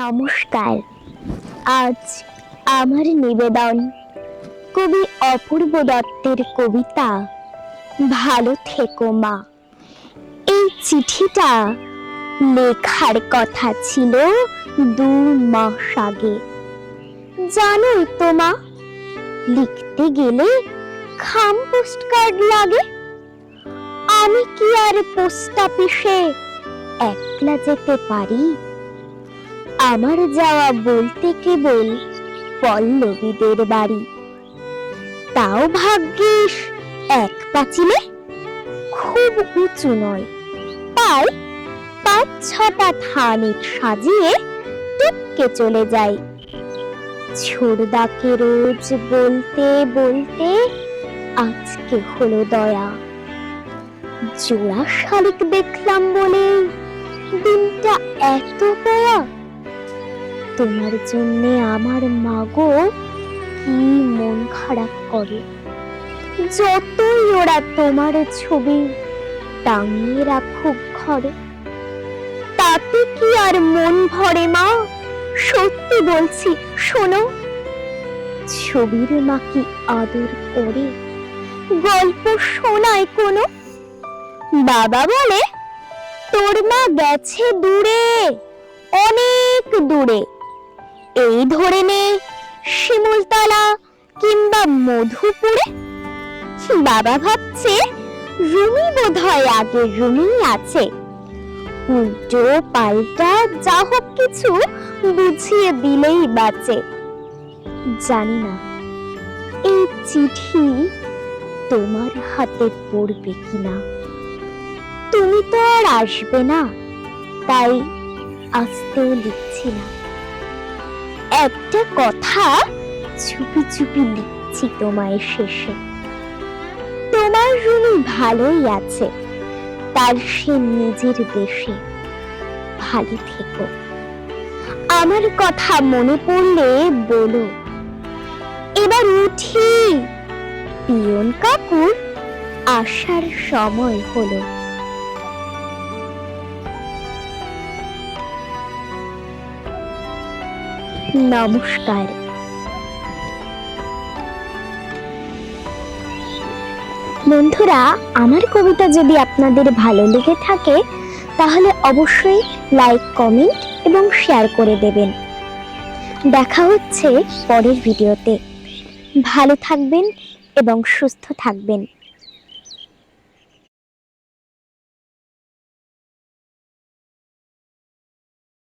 নমস্কার। আজ আমার নিবেদন কবি অপূর্ব দত্তের কবিতা ভালো থেকো মা। এই চিঠিটা লেখার কথা ছিল 2 মাস আগে। জানোই তো মা, লিখতে গেলে খাম পোস্ট কার্ড লাগে। আমি কি আর পোস্ট অফিসে একলা যেতে পারি? আমার যাওয়া বলতে কেবল পল্লবীদের বাড়ি। তাও ভাগ্যিস এক পাঁচিলে, খুব উঁচু নয়, তাই 5-6টা থানিক সাজিয়ে টিপকে চলে যাই। ছোড়দাকে রোজ বলতে বলতে আজকে হলো দয়া। জোড়া শালিক দেখলাম বলে দিনটা এত দয়া। তোমার জন্যে আমার মাগো কি মন খারাপ করে। যতই ওরা তোমার ছবি টাঙিয়ে রাখুক ঘরে, তাতে কি আর মন ভরে মা? সত্যি বলছি শোনো, ছবির মা কি আদর করে, গল্প শোনায় কোনো? বাবা বলে তোর মা গেছে দূরে, অনেক দূরে। এই ধরে নে শিমুলতলা কিংবা মধুপুরে। বাবা ভাবছে রুমি বোধহয় আগে রুমি আছে। উল্টো পাল্টা যা হোক কিছু বুঝিয়ে দিলেই বাঁচে। জানি না এই চিঠি তোমার হাতে পড়বে কিনা। তুমি তো আর আসবে না, তাই আসতেও লিখছি না। একটা কথা চুপি চুপি লিখছি তোমায় শেষে। তোমার রুমি ভালোই আছে, তার সে নিজের দেশে। ভালো থেকো। আমার কথা মনে পড়লে বলো। এবার উঠি, পিয়ন কাকুর আসার সময় হলো। নমস্কার। বন্ধুরা, আমার কবিতা যদি আপনাদের ভালো লেগে থাকে তাহলে অবশ্যই লাইক, কমেন্ট এবং শেয়ার করে দেবেন। দেখা হচ্ছে পরের ভিডিওতে। ভালো থাকবেন এবং সুস্থ থাকবেন।